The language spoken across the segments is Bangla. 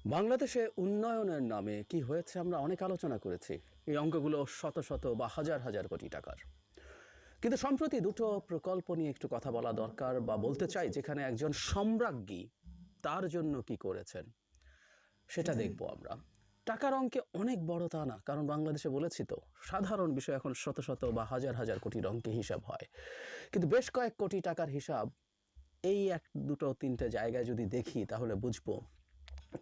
বাংলাদেশে উন্নয়নের নামে কি হয়েছে আমরা অনেক আলোচনা করেছি। এই অঙ্কগুলো শত শত বা হাজার হাজার কোটি টাকার। কিন্তু সম্প্রতি দুটো প্রকল্প নিয়ে একটু কথা বলা দরকার, বা বলতে চাই যেখানে একজন সম্রাজ্ঞী তার জন্য কি করেছেন সেটা দেখব আমরা। টাকার অঙ্কে অনেক বড় তা না, কারণ বাংলাদেশে বলেছি তো সাধারণ বিষয় এখন শত শত বা হাজার হাজার কোটির অঙ্কে হিসাব হয়, কিন্তু বেশ কয়েক কোটি টাকার হিসাব এই এক দুটো তিনটে জায়গায় যদি দেখি তাহলে বুঝবো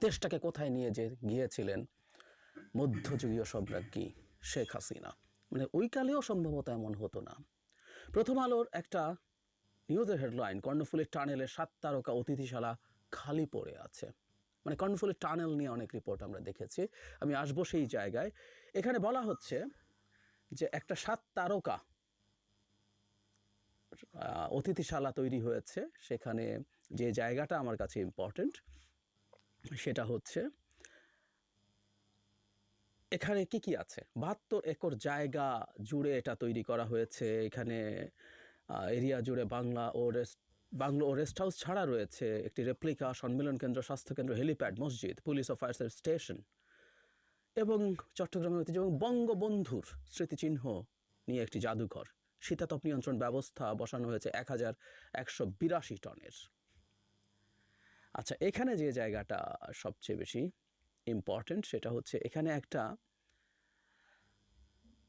দেশটাকে কোথায় নিয়ে গিয়েছিলেন মধ্যযুগীয় সম্রাজ্ঞী শেখ হাসিনা। মানে ওই কালেও সম্ভবত এমন হতো না। প্রথম আলোর একটা নিউজের হেডলাইন, কর্ণফুলী টানেলের 7 তারকা অতিথিশালা খালি পড়ে আছে। মানে কর্ণফুলী টানেল নিয়ে অনেক রিপোর্ট আমরা দেখেছি, আমি আসবো সেই জায়গায়। এখানে বলা হচ্ছে যে একটা 7 তারকা অতিথিশালা তৈরি হয়েছে। সেখানে যে জায়গাটা আমার কাছে ইম্পর্টেন্ট সেটা হচ্ছে এখানে কি কি আছে। 72 একর জায়গা জুড়ে এটা তৈরি করা হয়েছে। এখানে এরিয়া জুড়ে বাংলো ও রেস্ট হাউস ছাড়া রয়েছে একটি রেপ্লিকা সম্মেলন কেন্দ্র, স্বাস্থ্যকেন্দ্র, হেলিপ্যাড, মসজিদ, পুলিশ ও ফায়ার সার্ভিস স্টেশন এবং চট্টগ্রামের ঐতিহ্য এবং বঙ্গবন্ধুর স্মৃতিচিহ্ন নিয়ে একটি জাদুঘর। শীতাতপ নিয়ন্ত্রণ ব্যবস্থা বসানো হয়েছে 1182 টনের। আচ্ছা, এখানে যে জায়গাটা সবচেয়ে বেশি ইম্পর্টেন্ট সেটা হচ্ছে এখানে একটা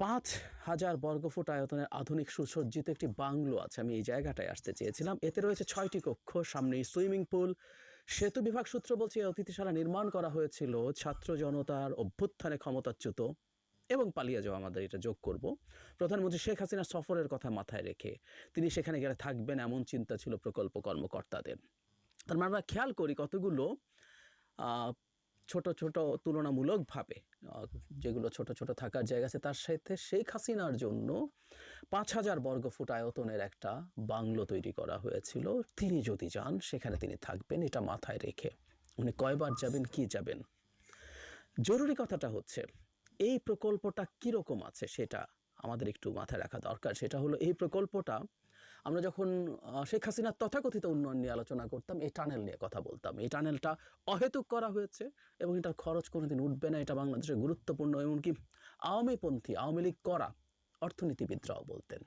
5000 বর্গফুট আয়তনের আধুনিক সুসজ্জিত একটি বাংলো আছে। আমি এই জায়গাটায় আসতে চেয়েছিলাম। এতে রয়েছে 6টি কক্ষ, সামনে সুইমিং পুল। সেতু বিভাগ সূত্র বলছে এই অতিথিশালা নির্মাণ করা হয়েছিল ছাত্র জনতার অভ্যুত্থানে ক্ষমতাচ্যুত এবং পালিয়ে যাওয়া, আমাদের এটা যোগ করব, প্রধানমন্ত্রী শেখ হাসিনা সফরের কথা মাথায় রেখে তিনি সেখানে গেলে থাকবেন এমন চিন্তা ছিল প্রকল্প কর্মকর্তাদের। তার মানে আমরা খেয়াল করি কতগুলো ছোট ছোট তুলনামূলকভাবে যেগুলো ছোট ছোট থাকার জায়গা আছে, তার সাথে শেখ হাসিনার জন্য 5000 বর্গফুট আয়তনের একটা বাংলো তৈরি করা হয়েছিল। তিনি যদি যান সেখানে তিনি থাকবেন, এটা মাথায় রেখে। উনি কয়বার যাবেন, কি যাবেন। জরুরি কথাটা হচ্ছে এই প্রকল্পটা কীরকম আছে সেটা আমাদের একটু মাথায় রাখা দরকার। সেটা হলো এই প্রকল্পটা আমরা যখন শেখ হাসিনার তথাকথিত উন্নয়ন নিয়ে আলোচনা করতাম, এই টানেল নিয়ে কথা বলতাম। এই টানেলটা অহেতুক করা হয়েছে এবং এটার খরচ কোনোদিন উঠবে না, এটা বাংলাদেশের গুরুত্বপূর্ণ। এমনকি আওয়ামীপন্থী, আওয়ামী লীগ করা অর্থনীতিবিদরাও বলতেন।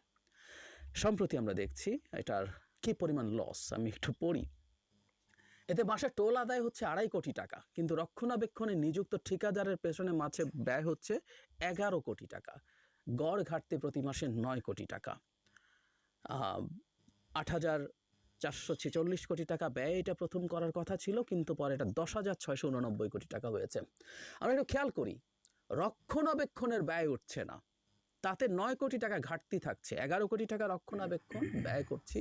সম্প্রতি আমরা দেখছি এটার কী পরিমাণ লস। আমি একটু পড়ি। এতে মাসে টোল আদায় হচ্ছে 2.5 কোটি টাকা, কিন্তু রক্ষণাবেক্ষণে নিযুক্ত ঠিকাদারের পেছনে মাঝে ব্যয় হচ্ছে 11 কোটি টাকা। গড় ঘাটতি প্রতি মাসে 9 কোটি টাকা। 8446 কোটি টাকা ব্যয় এটা প্রথম করার কথা ছিল, কিন্তু পরে এটা 10,689 কোটি টাকা হয়েছে। আমরা একটু খেয়াল করি, রক্ষণাবেক্ষণের ব্যয় উঠছে না, তাতে 9 কোটি টাকা ঘাটতি থাকছে। 11 কোটি টাকা রক্ষণাবেক্ষণ ব্যয় করছি,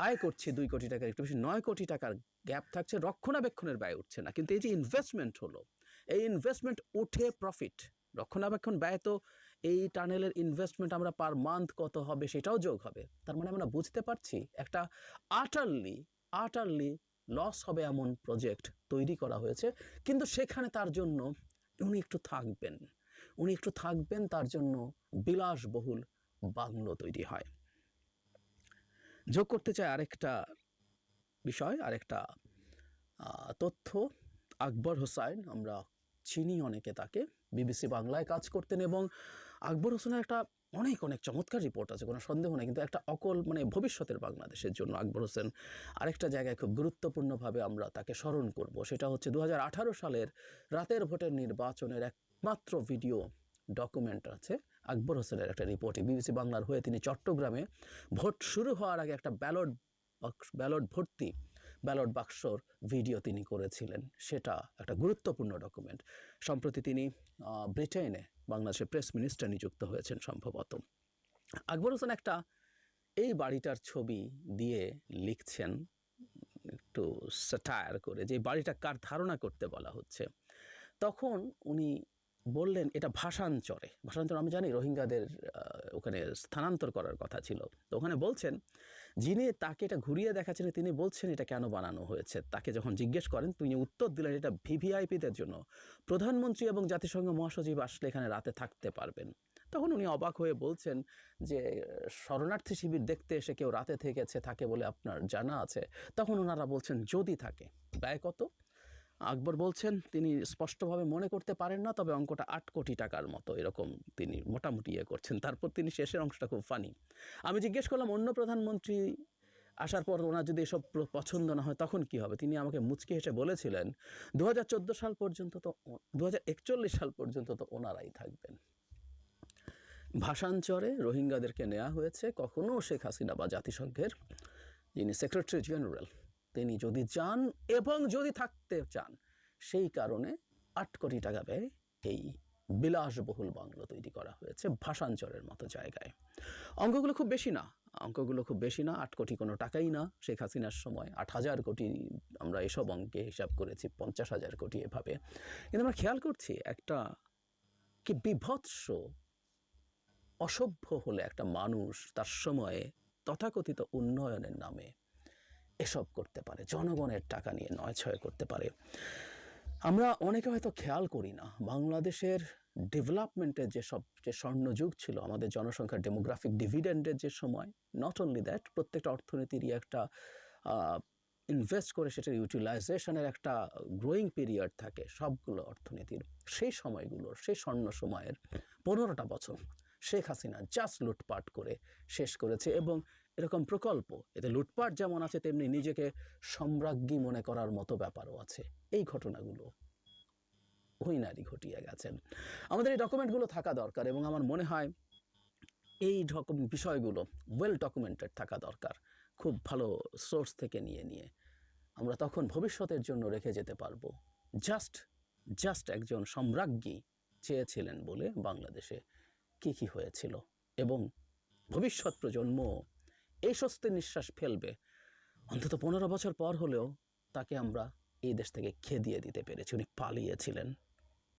আয় করছি 2 কোটি টাকার একটু বেশি, 9 কোটি টাকার গ্যাপ থাকছে, রক্ষণাবেক্ষণের ব্যয় উঠছে না। কিন্তু এই যে ইনভেস্টমেন্ট হলো, এই ইনভেস্টমেন্ট উঠে প্রফিট। রক্ষণাবেক্ষণ ব্যয় তো এই টানেলের ইনভেস্টমেন্ট আমরা পার মান্থ কত হবে সেটাও যোগ হবে। তার মানে আমরা বুঝতে পারছি একটা আটারলি লস হবে এমন প্রজেক্ট তৈরি করা হয়েছে। কিন্তু সেখানে তার জন্য উনি একটু থাকবেন, তার জন্য বিলাসবহুল বাংলো তৈরি হয়। যোগ করতে চাই আরেকটা বিষয়, আরেকটা তথ্য। আকবর হোসাইন, আমরা চিনি অনেকে তাকে, বিবিসি বাংলায় কাজ করতেন, এবং আকবর হোসেনের একটা অনেক চমৎকার রিপোর্ট আছে, কোনো সন্দেহ নেই। কিন্তু একটা মানে ভবিষ্যতের বাংলাদেশের জন্য আকবর হোসেন আরেকটা জায়গায় খুব গুরুত্বপূর্ণভাবে আমরা তাকে স্মরণ করব। সেটা হচ্ছে 2018 সালের রাতের ভোটের নির্বাচনের একমাত্র ভিডিও ডকুমেন্ট আছে আকবর হোসেনের একটা রিপোর্টে। বিবিসি বাংলার হয়ে তিনি চট্টগ্রামে ভোট শুরু হওয়ার আগে একটা ব্যালট বাক্সর ভিডিও তিনি করেছিলেন। সেটা একটা গুরুত্বপূর্ণ ডকুমেন্ট। সম্প্রতি তিনি ব্রিটেনে বাংলাদেশের প্রেস মিনিস্টার নিযুক্ত হয়েছেন সম্ভবত। আকবর হোসেন একটা এই বাড়িটার ছবি দিয়ে লিখছেন একটু স্যাটায়ার করে, যে বাড়িটা কার ধারণা করতে বলা হচ্ছে। তখন উনি বললেন এটা ভাষান্তর আমি জানি রোহিঙ্গাদের ওখানে স্থানান্তর করার কথা ছিল। তো ওখানে বলছেন, যিনি তাকে এটা ঘুরিয়ে দেখাচ্ছেন তিনি বলছেন এটা কেন বানানো হয়েছে। তাকে যখন জিজ্ঞেস করেন তিনি উত্তর দিলেন এটা ভিভিআইপিদের জন্য, প্রধানমন্ত্রী এবং জাতিসংঘ মহাসচিব আসলে এখানে রাতে থাকতে পারবেন। তখন উনি অবাক হয়ে বলছেন যে শরণার্থী শিবির দেখতে এসে কেউ রাতে থাকে বলে আপনার জানা আছে? তখন ওনারা বলছেন যদি থাকে। ব্যয় কত? আকবর বলছেন তিনি স্পষ্টভাবে মনে করতে পারেন না, তবে অঙ্কটা ৮ কোটি টাকার মতো এরকম তিনি মোটামুটি করছেন। তারপর তিনি শেষের অংশটা খুব ফানি। আমি জিজ্ঞেস করলাম অন্য প্রধানমন্ত্রী আসার পর ওনার যদি এসব পছন্দ না হয় তখন কি হবে? তিনি আমাকে মুচকি হেসে বলেছিলেন ২০১৪ সাল পর্যন্ত তো ২০৪১ সাল পর্যন্ত তো ওনারাই থাকবেন। ভাষাঞ্চরে রোহিঙ্গাদেরকে নেওয়া হয়েছে, কখনো শেখ হাসিনা বা জাতিসংঘের যিনি সেক্রেটারি জেনারেল তিনি যদি চান এবং যদি থাকতে চান, সেই কারণে ৮ কোটি টাকা ব্যয়ে এই বিলাসবহুল বাংলো তৈরি করা হয়েছে ভাষাঞ্চরের মতো জায়গায়। অঙ্কগুলো খুব বেশি না, ৮ কোটি কোনো টাকাই না শেখ হাসিনার সময়। ৮,০০০ কোটি আমরা এসব অঙ্কে হিসাব করেছি, ৫০,০০০ কোটি এভাবে। কিন্তু আমরা খেয়াল করছি একটা কি বিভৎস অসভ্য হলে একটা মানুষ তার সময়ে তথাকথিত উন্নয়নের নামে এসব করতে পারে, জনগণের টাকা নিয়ে নয়-ছয় করতে পারে। আমরা অনেকে হয়তো খেয়াল করি না বাংলাদেশের ডেভেলপমেন্টের যে স্বর্ণযুগ ছিল, আমাদের জনসংখ্যার ডেমোগ্রাফিক ডিভিডেন্ডের যে সময়, নট অনলি দ্যাট, প্রত্যেকটা অর্থনীতিরই একটা ইনভেস্ট করে সেটার ইউটিলাইজেশনের একটা গ্রোয়িং পিরিয়ড থাকে সবগুলো অর্থনীতির। সেই সময়গুলোর, সেই স্বর্ণ সময়ের ১৫টা বছর শেখ হাসিনা জাস্ট লুটপাট করে শেষ করেছে। এবং এরকম প্রকল্প, এতে লুটপাট যেমন আছে তেমনি নিজেকে সম্রাজ্ঞী মনে করার মতো ব্যাপারও আছে। এই ঘটনাগুলো ওই নারী ঘটিয়ে গেছেন। আমাদের এই ডকুমেন্টগুলো থাকা দরকার এবং আমার মনে হয় এই বিষয়গুলো ওয়েল ডকুমেন্টেড থাকা দরকার, খুব ভালো সোর্স থেকে নিয়ে আমরা তখন ভবিষ্যতের জন্য রেখে যেতে পারবো। জাস্ট একজন সম্রাজ্ঞী চেয়েছিলেন বলে বাংলাদেশে কি হয়েছিল, এবং ভবিষ্যৎ প্রজন্ম এই স্বস্তির নিঃশ্বাস ফেলবে অন্তত ১৫ বছর পর হলেও তাকে আমরা এই দেশ থেকে খেদিয়ে দিতে পেরেছি। উনি পালিয়েছিলেন।